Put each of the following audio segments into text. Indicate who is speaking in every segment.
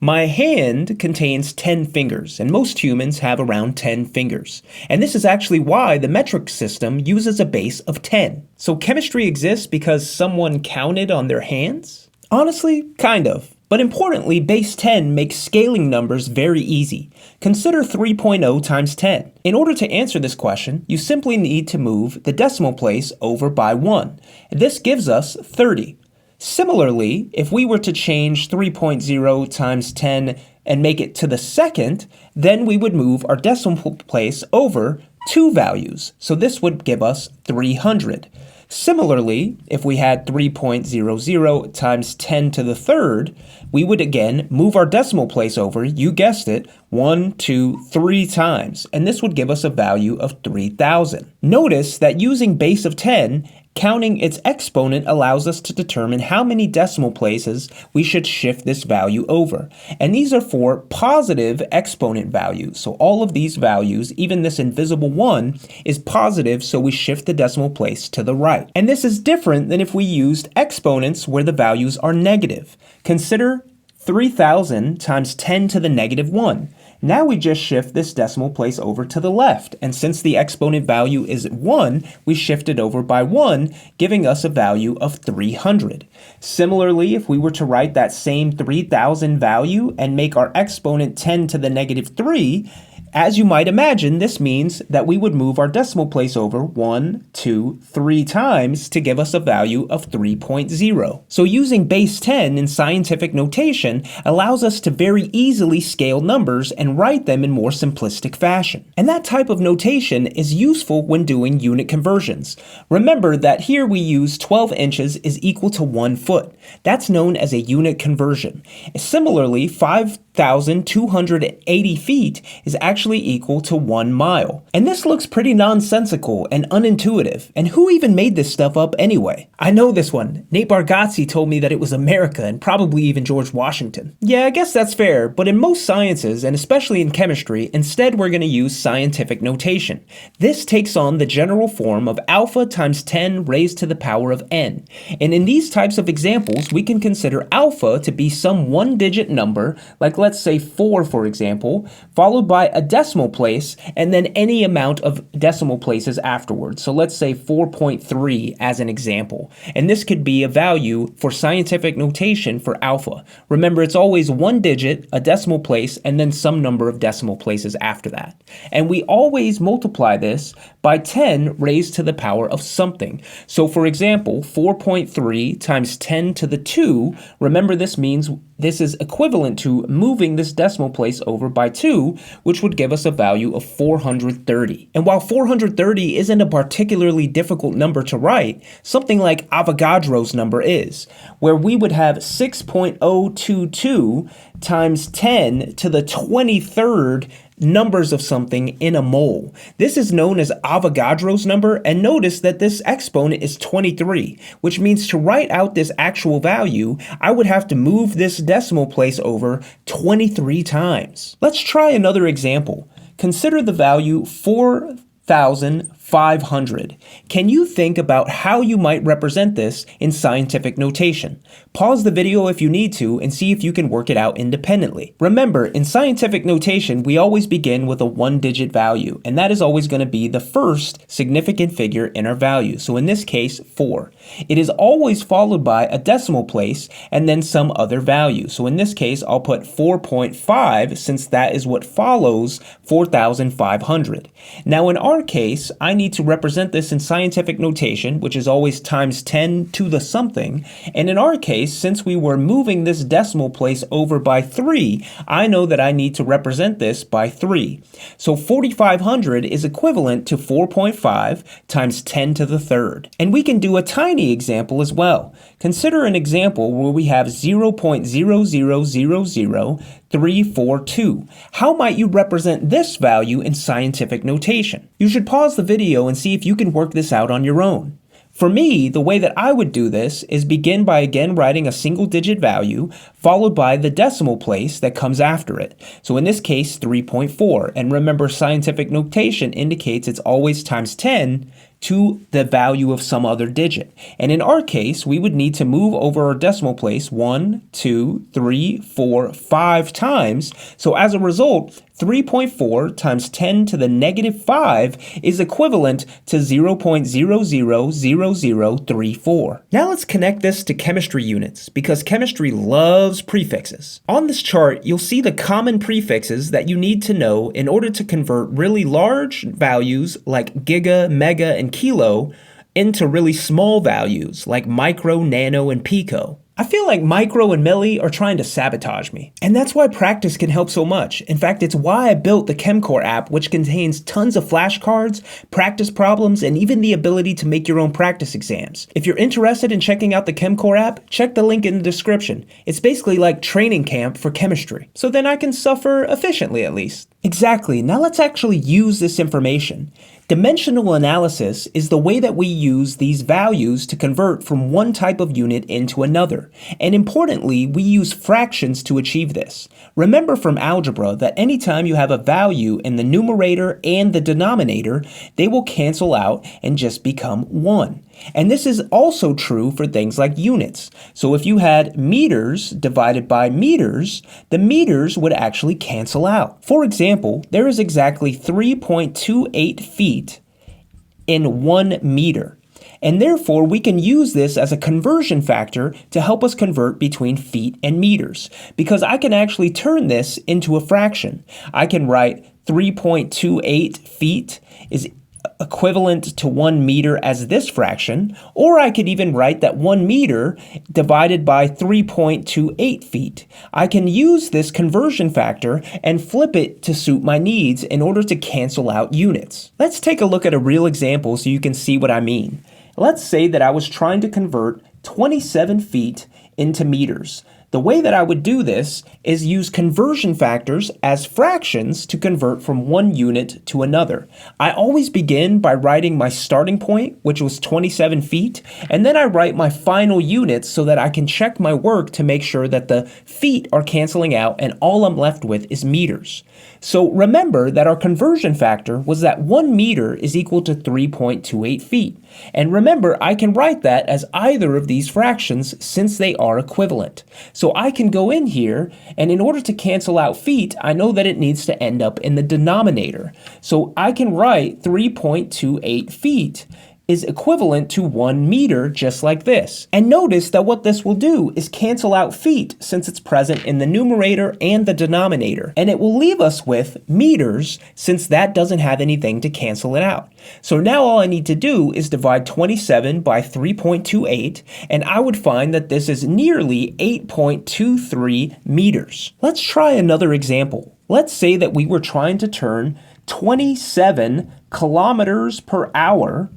Speaker 1: My hand contains 10 fingers, and most humans have around 10 fingers. And this is actually why the metric system uses a base of 10. So chemistry exists because someone counted on their hands? Honestly, kind of. But importantly, base 10 makes scaling numbers very easy. Consider 3.0 times 10. In order to answer this question, you simply need to move the decimal place over by 1. This gives us 30. Similarly, if we were to change 3.0 times 10 and make it to the second, then we would move our decimal place over 2 values. So this would give us 300. Similarly, if we had 3.00 times 10 to the third, we would again move our decimal place over, you guessed it, 1, 2, 3 times, and this would give us a value of 3,000. Notice that using base of 10, counting its exponent allows us to determine how many decimal places we should shift this value over. And these are for positive exponent values. So all of these values, even this invisible 1, is positive, so we shift the decimal place to the right. And this is different than if we used exponents where the values are negative. Consider 3,000 times 10 to the negative 1. Now we just shift this decimal place over to the left, and since the exponent value is 1, we shift it over by 1, giving us a value of 300. Similarly, if we were to write that same 3,000 value and make our exponent 10 to the negative 3, as you might imagine, this means that we would move our decimal place over 1, 2, 3 times to give us a value of 3.0. So using base 10 in scientific notation allows us to very easily scale numbers and write them in more simplistic fashion. And that type of notation is useful when doing unit conversions. Remember that here we use 12 inches is equal to 1 foot. That's known as a unit conversion. Similarly, 5,280 feet is actually equal to 1 mile. And this looks pretty nonsensical and unintuitive. And who even made this stuff up anyway? I know this one. Nate Bargatze told me that it was America and probably even George Washington. Yeah, I guess that's fair, but in most sciences, and especially in chemistry, instead we're going to use scientific notation. This takes on the general form of alpha times 10 raised to the power of n. And in these types of examples, we can consider alpha to be some one-digit number, like let's say 4 for example, followed by a decimal place, and then any amount of decimal places afterwards. So let's say 4.3 as an example. And this could be a value for scientific notation for alpha. Remember, it's always one digit, a decimal place, and then some number of decimal places after that. And we always multiply this by 10 raised to the power of something. So for example, 4.3 times 10 to the 2, remember this means this is equivalent to moving this decimal place over by 2, which would give us a value of 430. And while 430 isn't a particularly difficult number to write, something like Avogadro's number is, where we would have 6.022 times 10 to the 23rd numbers of something in a mole. This is known as Avogadro's number, and notice that this exponent is 23, which means to write out this actual value, I would have to move this decimal place over 23 times. Let's try another example. Consider the value 4,500. Can you think about how you might represent this in scientific notation? Pause the video if you need to and see if you can work it out independently. Remember, in scientific notation, we always begin with a one-digit value, and that is always going to be the first significant figure in our value. So in this case, 4. It is always followed by a decimal place and then some other value. So in this case, I'll put 4.5 since that is what follows 4,500. Now in our case, I need to represent this in scientific notation, which is always times 10 to the something. And in our case, since we were moving this decimal place over by 3, I know that I need to represent this by 3. So 4,500 is equivalent to 4.5 times 10 to the third. And we can do a tiny example as well. Consider an example where we have 0.0000342. How might you represent this value in scientific notation? You should pause the video and see if you can work this out on your own. For me, the way that I would do this is begin by again writing a single-digit value, followed by the decimal place that comes after it. So in this case, 3.4. And remember, scientific notation indicates it's always times 10 to the value of some other digit. And in our case, we would need to move over our decimal place 1, 2, 3, 4, 5 times. So as a result, 3.4 times 10 to the negative 5 is equivalent to 0.000034. Now let's connect this to chemistry units, because chemistry loves prefixes. On this chart, you'll see the common prefixes that you need to know in order to convert really large values like giga, mega, and kilo into really small values like micro, nano, and pico. I feel like micro and milli are trying to sabotage me. And that's why practice can help so much. In fact, it's why I built the ChemCore app, which contains tons of flashcards, practice problems, and even the ability to make your own practice exams. If you're interested in checking out the ChemCore app, check the link in the description. It's basically like training camp for chemistry. So then I can suffer efficiently at least. Exactly. Now let's actually use this information. Dimensional analysis is the way that we use these values to convert from one type of unit into another. And importantly, we use fractions to achieve this. Remember from algebra that anytime you have a value in the numerator and the denominator, they will cancel out and just become 1. And this is also true for things like units. So if you had meters divided by meters, the meters would actually cancel out. For example, there is exactly 3.28 feet in 1 meter. And therefore, we can use this as a conversion factor to help us convert between feet and meters, because I can actually turn this into a fraction. I can write 3.28 feet is equivalent to 1 meter as this fraction, or I could even write that 1 meter divided by 3.28 feet. I can use this conversion factor and flip it to suit my needs in order to cancel out units. Let's take a look at a real example so you can see what I mean. Let's say that I was trying to convert 27 feet into meters. The way that I would do this is use conversion factors as fractions to convert from one unit to another. I always begin by writing my starting point, which was 27 feet, and then I write my final units so that I can check my work to make sure that the feet are canceling out and all I'm left with is meters. So remember that our conversion factor was that 1 meter is equal to 3.28 feet. And remember, I can write that as either of these fractions since they are equivalent. So I can go in here, and in order to cancel out feet, I know that it needs to end up in the denominator. So I can write 3.28 feet is equivalent to 1 meter, just like this. And notice that what this will do is cancel out feet since it's present in the numerator and the denominator. And it will leave us with meters since that doesn't have anything to cancel it out. So now all I need to do is divide 27 by 3.28, and I would find that this is nearly 8.23 meters. Let's try another example. Let's say that we were trying to turn 27 kilometers per hour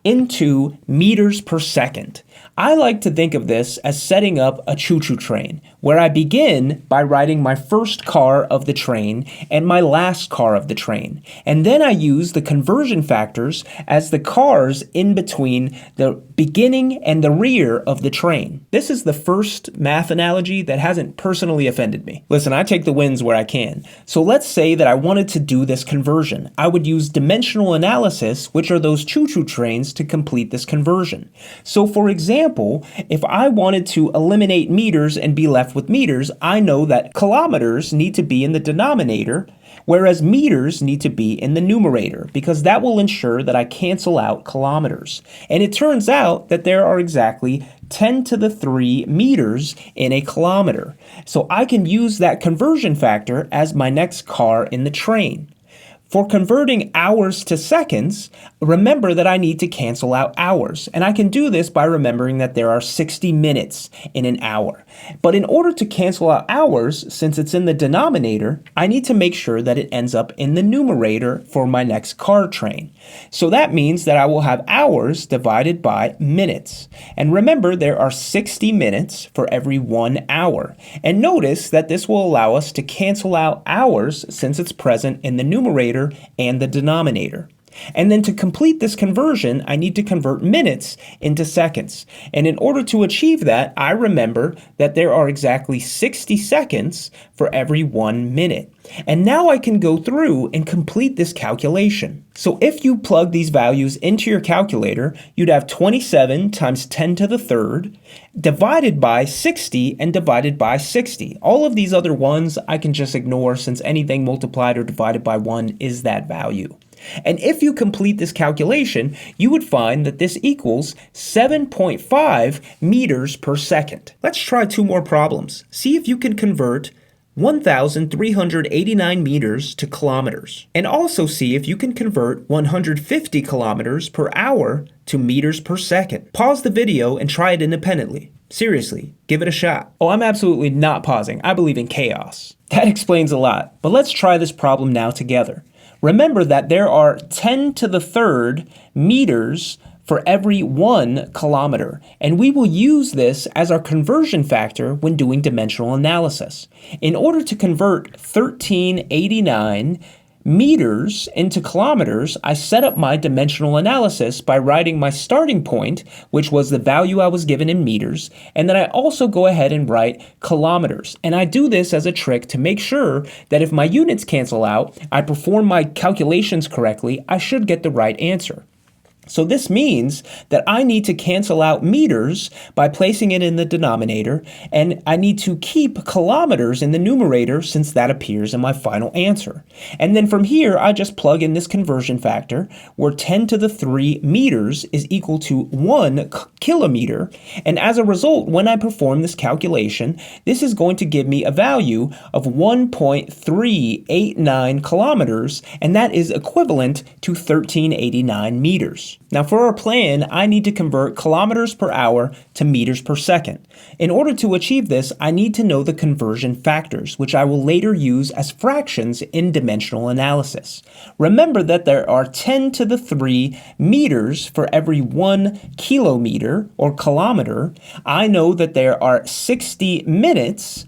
Speaker 1: into meters per second. I like to think of this as setting up a choo-choo train, where I begin by writing my first car of the train and my last car of the train. And then I use the conversion factors as the cars in between the beginning and the rear of the train. This is the first math analogy that hasn't personally offended me. Listen, I take the wins where I can. So let's say that I wanted to do this conversion. I would use dimensional analysis, which are those choo-choo trains, to complete this conversion. So for example, if I wanted to eliminate meters and be left with meters, I know that kilometers need to be in the denominator, whereas meters need to be in the numerator, because that will ensure that I cancel out kilometers. And it turns out that there are exactly 10 to the 3 meters in a kilometer. So I can use that conversion factor as my next car in the train. For converting hours to seconds, remember that I need to cancel out hours. And I can do this by remembering that there are 60 minutes in an hour. But in order to cancel out hours, since it's in the denominator, I need to make sure that it ends up in the numerator for my next car train. So that means that I will have hours divided by minutes. And remember, there are 60 minutes for every 1 hour. And notice that this will allow us to cancel out hours since it's present in the numerator and the denominator. And then to complete this conversion, I need to convert minutes into seconds. And in order to achieve that, I remember that there are exactly 60 seconds for every 1 minute. And now I can go through and complete this calculation. So if you plug these values into your calculator, you'd have 27 times 10 to the third divided by 60 and divided by 60. All of these other ones I can just ignore since anything multiplied or divided by 1 is that value. And if you complete this calculation, you would find that this equals 7.5 meters per second. Let's try 2 more problems. See if you can convert 1,389 meters to kilometers. And also see if you can convert 150 kilometers per hour to meters per second. Pause the video and try it independently. Seriously, give it a shot. Oh, I'm absolutely not pausing. I believe in chaos. That explains a lot. But let's try this problem now together. Remember that there are 10 to the third meters for every 1 kilometer, and we will use this as our conversion factor when doing dimensional analysis. In order to convert 1389 meters into kilometers, I set up my dimensional analysis by writing my starting point, which was the value I was given in meters, and then I also go ahead and write kilometers. And I do this as a trick to make sure that if my units cancel out, I perform my calculations correctly, I should get the right answer. So this means that I need to cancel out meters by placing it in the denominator, and I need to keep kilometers in the numerator since that appears in my final answer. And then from here, I just plug in this conversion factor where 10 to the 3 meters is equal to 1 kilometer. And as a result, when I perform this calculation, this is going to give me a value of 1.389 kilometers, and that is equivalent to 1389 meters. Now for our plan, I need to convert kilometers per hour to meters per second. In order to achieve this, I need to know the conversion factors, which I will later use as fractions in dimensional analysis. Remember that there are 10 to the 3 meters for every 1 kilometer or kilometer. I know that there are 60 minutes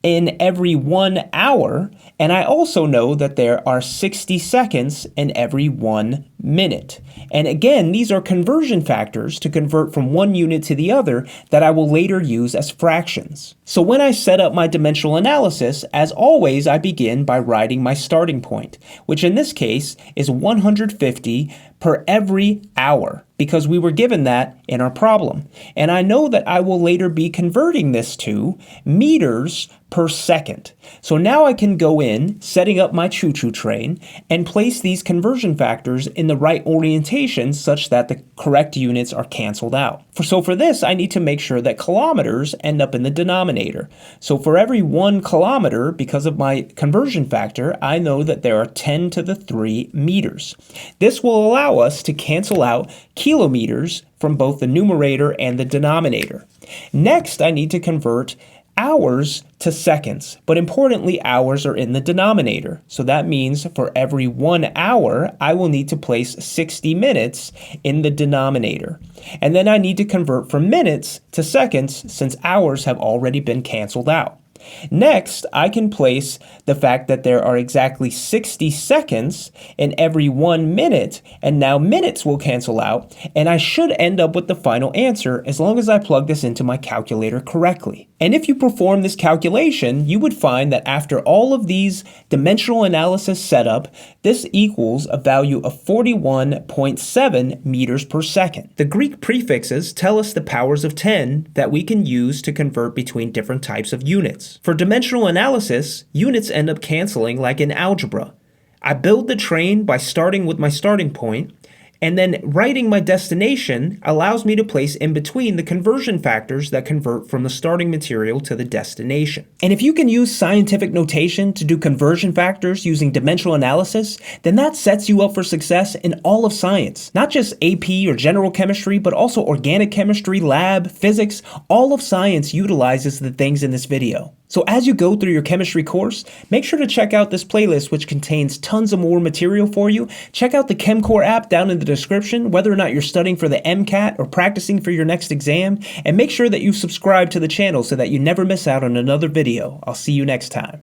Speaker 1: in every 1 hour, and I also know that there are 60 seconds in every 1 minute. And again, these are conversion factors to convert from one unit to the other that I will later use as fractions. So when I set up my dimensional analysis, as always, I begin by writing my starting point, which in this case is 150 per every hour, because we were given that in our problem. And I know that I will later be converting this to meters per second. So now I can go in, setting up my choo-choo train, and place these conversion factors in the right orientation such that the correct units are canceled out. So for this, I need to make sure that kilometers end up in the denominator. So for every 1 kilometer, because of my conversion factor, I know that there are 10 to the 3 meters. This will allow us to cancel out kilometers from both the numerator and the denominator. Next, I need to convert hours to seconds, but importantly, hours are in the denominator. So that means for every 1 hour, I will need to place 60 minutes in the denominator. And then I need to convert from minutes to seconds since hours have already been canceled out. Next, I can place the fact that there are exactly 60 seconds in every 1 minute, and now minutes will cancel out, and I should end up with the final answer as long as I plug this into my calculator correctly. And if you perform this calculation, you would find that after all of these dimensional analysis setup, this equals a value of 41.7 meters per second. The Greek prefixes tell us the powers of 10 that we can use to convert between different types of units. For dimensional analysis, units end up canceling like in algebra. I build the train by starting with my starting point, and then writing my destination allows me to place in between the conversion factors that convert from the starting material to the destination. And if you can use scientific notation to do conversion factors using dimensional analysis, then that sets you up for success in all of science. Not just AP or general chemistry, but also organic chemistry, lab, physics. All of science utilizes the things in this video. So as you go through your chemistry course, make sure to check out this playlist which contains tons of more material for you. Check out the ChemCore app down in the description, whether or not you're studying for the MCAT or practicing for your next exam, and make sure that you subscribe to the channel so that you never miss out on another video. I'll see you next time.